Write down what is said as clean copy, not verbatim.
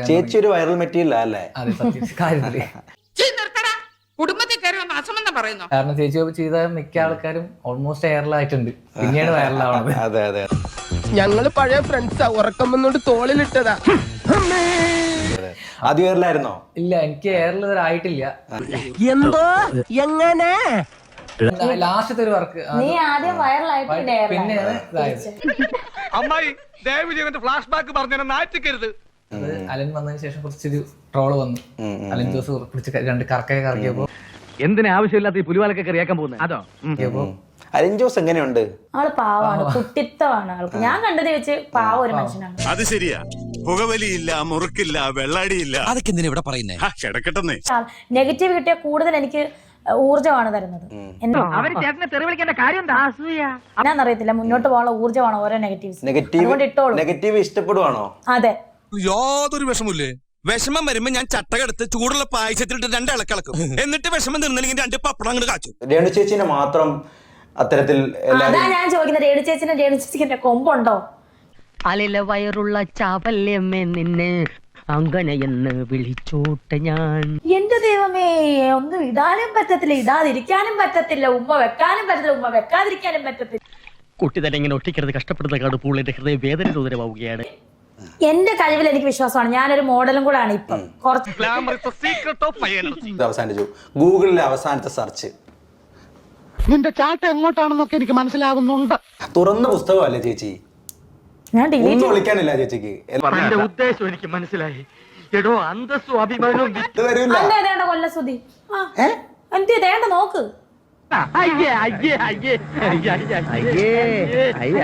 ചേച്ചി ഒരു viral material അല്ലേ? അതെ, കാര്യത്തില് കുടുംബത്തിൽ കയറി വന്ന് അസമെന്ന് പറയുന്നു. കാരണം ചേച്ചി ചെയ്ത മിക്ക ആൾക്കാരും ഓൾമോസ്റ്റ് വൈറലായിട്ടുണ്ട്, പിന്നെയാണ് വൈറലാവുന്നത്. അതെ അതെ, ഞങ്ങള് പഴയ ഫ്രണ്ട്സാ, ഉറക്കം വന്നോണ്ട് തോളിലിട്ടതാ. ആദ്യം എയറിലായിരുന്നോ? ഇല്ല, എനിക്ക് എയറിൽ ആയിട്ടില്ല. എന്തോ എങ്ങനെ ലാസ്റ്റത്തെ ഒരു വർക്ക് നീ ആദ്യം വൈറലായിട്ട് പിന്നെയാണ് ഇതായത്. അമ്മായി ദയവ് ചെയ്തിട്ട് ഫ്ലാഷ് ബാക്ക് പറഞ്ഞു നാറ്റിക്കരുത്. അത് അലൻ വന്നതിന് ശേഷം കുറച്ചൊരു ട്രോള് വന്നു. അലൻ ജോസ് പിടിച്ച് രണ്ട് കറക്കൊക്കെ കറക്കിയപ്പോ എന്തിനാ ആവശ്യമില്ലാത്ത ഈ പുലിവാലൊക്കെ കറിയാക്കാൻ പോകുന്നത്? അതോ അലൻ ജോസ് എങ്ങനെയുണ്ട്? ആള് പാവാണ്, കുട്ടിത്തമാണ് ആൾക്ക്. ഞാൻ കണ്ടത് വെച്ച് പാവ ഒരു മനുഷ്യനാണ്. അത് ശരിയാ. പുകവലിയില്ല, മുറുക്കില്ല, വെള്ളാടിയില്ല. അതൊക്കെ എന്തിനാ ഇവിടെ പറയുന്നേ? കിടക്കട്ടെ. നെഗറ്റീവ് കിട്ടിയ കൂടുതൽ എനിക്ക് ഊർജ്ജമാണ് തരുന്നത്. എന്നാന്നറിയത്തില്ല, മുന്നോട്ട് പോകാനുള്ള ഊർജ്ജമാണ് ഓരോ നെഗറ്റീവ്സ്. നെഗറ്റീവ് ഇഷ്ടപ്പെടുവാണോ? അതെ, യാതൊരു വിഷമില്ലേ? വിഷമം വരുമ്പോ ഞാൻ ചട്ടകെടുത്ത് ചൂടുള്ള പായസത്തിലിട്ട് 2 ഇളക്കിളക്കും. എന്നിട്ട് വിഷമം തീർന്നില്ലെങ്കിൽ 2 പപ്പടം അങ്ങോട്ട് കാച്ചു. രേണു ചേച്ചിനെ മാത്രം അത്തരത്തിൽ അതാ ഞാൻ ചോദിക്കുന്നത്. രേണു ചേച്ചിന്റെ കൊമ്പുണ്ടോ? അലില വയറുള്ള ചാവല്യമ്മേ നിന്നെ അങ്ങനെയെന്ന് വിളിച്ചോട്ടെ ഞാൻ. എന്റെ ദൈവമേ, ഒന്നും ഇടാനും പറ്റത്തില്ല, ഇടാതിരിക്കാനും പറ്റത്തില്ല, ഉമ്മ വെക്കാനും പറ്റത്തില്ല, ഉമ്മ വെക്കാതിരിക്കാനും പറ്റത്തില്ല. കുട്ടി തന്നെ ഇങ്ങനെ ഒട്ടിക്കരുത്, കഷ്ടപ്പെടുന്ന കാടുപ്പോൾ എന്റെ ഹൃദയ വേദന ദൂരമാവുകയാണ്. എന്റെ കഴിവിൽ എനിക്ക് വിശ്വാസമാണ്. ഞാനൊരു മോഡലും കൂടെ ആണ്. ഇപ്പം അവസാനിച്ചു ഗൂഗിളിലെ അവസാനത്തെ സെർച്ച്. നിന്റെ ചാട്ട എങ്ങോട്ടാണെന്നൊക്കെ എനിക്ക് മനസ്സിലാകുന്നുണ്ട്. തുറന്ന പുസ്തകമല്ലേ ചേച്ചി? ഞാൻ ഒന്നും വിളിക്കാനില്ല ചേച്ചിക്ക്. ഉദ്ദേശം എനിക്ക് മനസ്സിലായി. എടോ അന്തസ്സും അഭിമാനവും കൊല്ലസുതി എന്ത് ദേണ്ട നോക്ക്. അയ്യേ അയ്യേ അയ്യേ അയ്യേ അയ്യേ